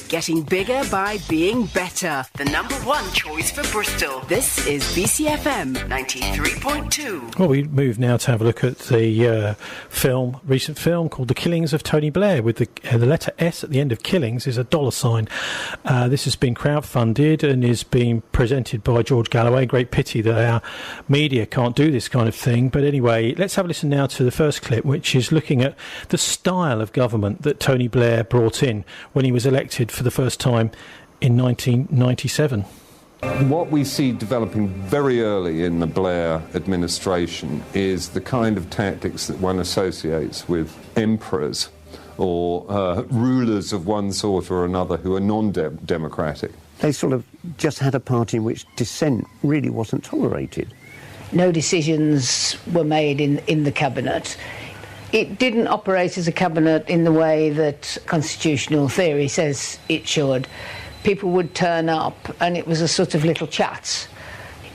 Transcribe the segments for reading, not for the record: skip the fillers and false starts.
Getting bigger by being better. The number one choice for Bristol. This is BCfm 93.2. Well, we move now to have a look at the recent film called The Killings of Tony Blair, with the letter S at the end of Killings is a $sign. This has been crowdfunded and is being presented by George Galloway. Great pity that our media can't do this kind of thing. But anyway, let's have a listen now to the first clip, which is looking at the style of government that Tony Blair brought in when he was elected for the first time in 1997. What we see developing very early in the Blair administration is the kind of tactics that one associates with emperors or rulers of one sort or another who are non-democratic. They sort of just had a party in which dissent really wasn't tolerated. No decisions were made in the cabinet. It didn't operate as a cabinet in the way that constitutional theory says it should. People would turn up and it was a sort of little chat.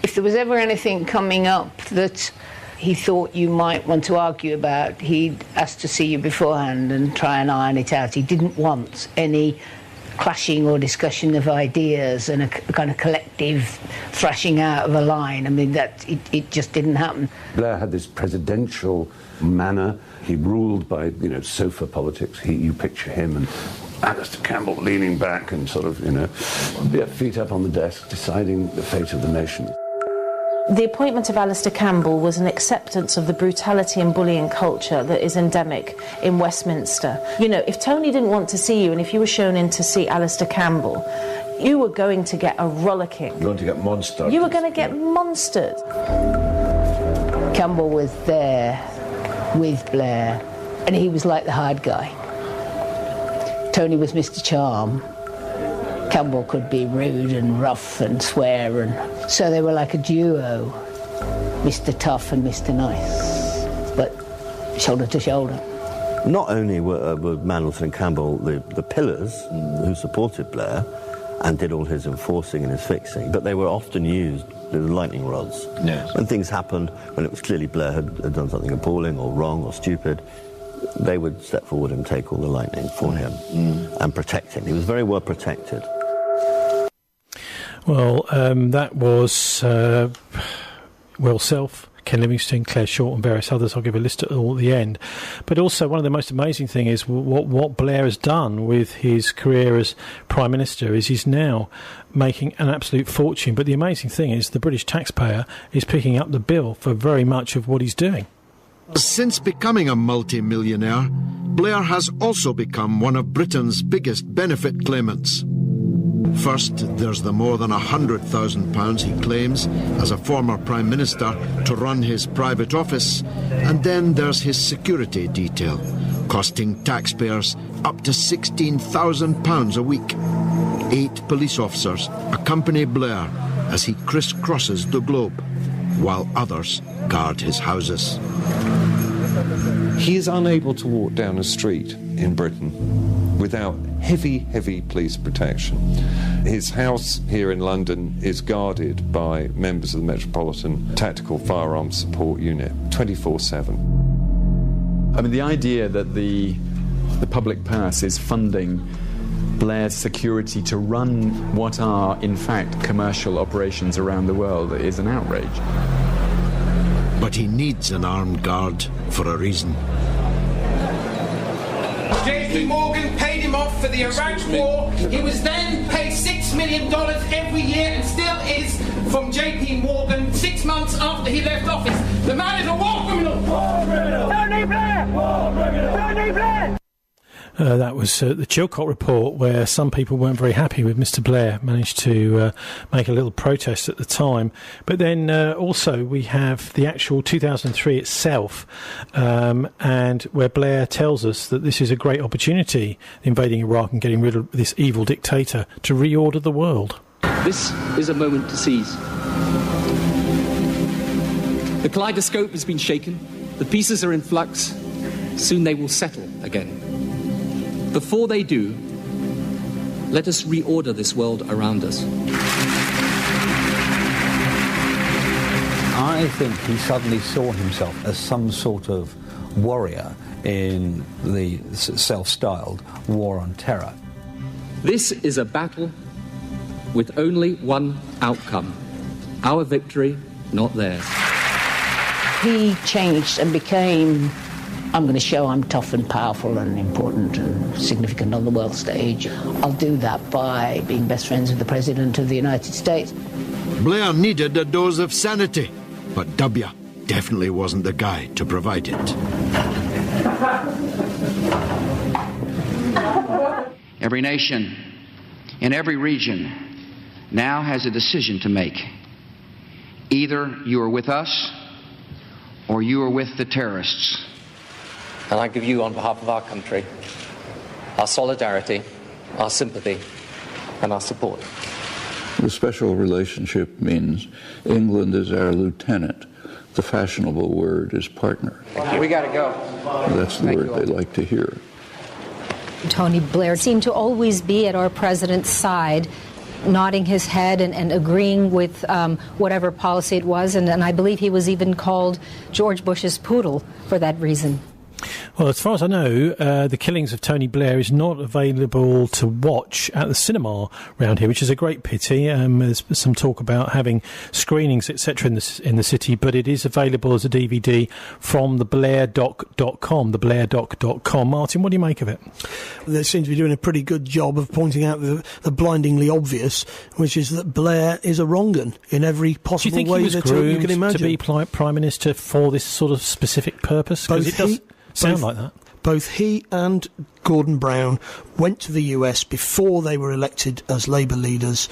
If there was ever anything coming up that he thought you might want to argue about, he'd ask to see you beforehand and try and iron it out. He didn't want any clashing or discussion of ideas and a kind of collective thrashing out of a line. I mean, it just didn't happen. Blair had this presidential manner. He ruled by, sofa politics. You picture him and Alistair Campbell leaning back and sort of, feet up on the desk, deciding the fate of the nation. The appointment of Alistair Campbell was an acceptance of the brutality and bullying culture that is endemic in Westminster. If Tony didn't want to see you and if you were shown in to see Alistair Campbell, you were going to get a rollicking. You're going to get monstered. You were going to get monstered. Campbell was there with Blair, and he was like the hard guy. Tony was Mr. Charm. Campbell could be rude and rough and swear, and so they were like a duo, Mr. Tough and Mr. Nice, but shoulder to shoulder. Not only were Mandelson and Campbell the pillars who supported Blair and did all his enforcing and his fixing, but they were often used as lightning rods. Yes. When things happened, when it was clearly Blair had done something appalling or wrong or stupid, they would step forward and take all the lightning for him and protect him. He was very well protected. Well, that was Will Self, Ken Livingstone, Claire Short and various others. I'll give a list at all at the end. But also one of the most amazing things is what Blair has done with his career as Prime Minister is he's now making an absolute fortune. But the amazing thing is the British taxpayer is picking up the bill for very much of what he's doing. Since becoming a multi-millionaire, Blair has also become one of Britain's biggest benefit claimants. First, there's the more than £100,000 he claims as a former Prime Minister to run his private office, and then there's his security detail, costing taxpayers up to £16,000 a week. 8 police officers accompany Blair as he crisscrosses the globe, while others guard his houses. He is unable to walk down a street in Britain without heavy police protection. His house here in London is guarded by members of the Metropolitan Tactical Firearms Support Unit 24/7. I mean, the idea that the public purse is funding Blair's security to run what are, in fact, commercial operations around the world is an outrage. But he needs an armed guard for a reason. JP Morgan paid him off for the Iraq War. He was then paid $6 million every year and still is from JP Morgan 6 months after he left office. The man is a war criminal! War criminal! Tony Blair! War criminal! Tony Blair! That was the Chilcot report, where some people weren't very happy with Mr. Blair, managed to make a little protest at the time. But then also we have the actual 2003 itself, and where Blair tells us that this is a great opportunity, invading Iraq and getting rid of this evil dictator, to reorder the world. This is a moment to seize. The kaleidoscope has been shaken. The pieces are in flux. Soon they will settle again. Before they do, let us reorder this world around us. I think he suddenly saw himself as some sort of warrior in the self-styled war on terror. This is a battle with only one outcome. Our victory, not theirs. He changed and became, I'm going to show I'm tough and powerful and important and significant on the world stage. I'll do that by being best friends with the President of the United States. Blair needed a dose of sanity, but W definitely wasn't the guy to provide it. Every nation in every region now has a decision to make. Either you are with us or you are with the terrorists. And I give you, on behalf of our country, our solidarity, our sympathy, and our support. The special relationship means England is our lieutenant. The fashionable word is partner. We got to go. That's the word they like to hear. Tony Blair seemed to always be at our president's side, nodding his head and agreeing with whatever policy it was, and I believe he was even called George Bush's poodle for that reason. Well, as far as I know, The Killings of Tony Blair is not available to watch at the cinema around here, which is a great pity. There's some talk about having screenings, etc., in the city, but it is available as a DVD from the blairdoc.com, theblairdoc.com. Martin, what do you make of it? They seem to be doing a pretty good job of pointing out the blindingly obvious, which is that Blair is a wrong-un in every possible way that you can imagine. To be Prime Minister for this sort of specific purpose? Because it does sound like that. Both he and Gordon Brown went to the US before they were elected as Labour leaders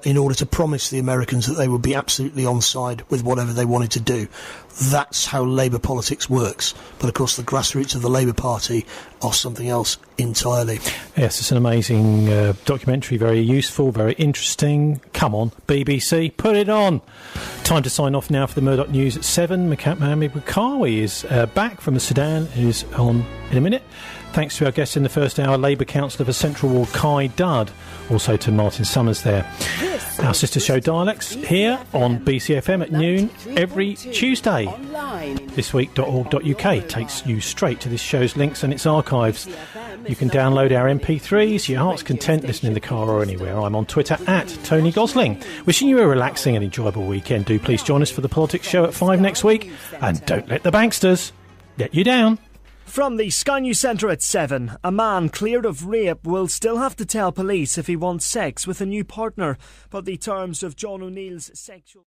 in order to promise the Americans that they would be absolutely on side with whatever they wanted to do. That's how Labour politics works. But of course the grassroots of the Labour Party are something else entirely. Yes, it's an amazing documentary, very useful, very interesting. Come on, BBC, put it on! Time to sign off now for the Murdoch News at 7. Mohammed Bukawi is back from the Sudan, who's on in a minute. Thanks to our guest in the first hour, Labour Councillor for Central Ward, Kai Dudd. Also to Martin Summers there. Our sister show Dialects here on BCfm at noon every Tuesday. Thisweek.org.uk takes you straight to this show's links and its archives. You can download our MP3s to your heart's content, listen in the car or anywhere. I'm on Twitter at Tony Gosling. Wishing you a relaxing and enjoyable weekend. Do please join us for the Politics Show at 5 next week. And don't let the banksters get you down. From the Sky News Centre at 7, a man cleared of rape will still have to tell police if he wants sex with a new partner, but the terms of John O'Neill's sexual...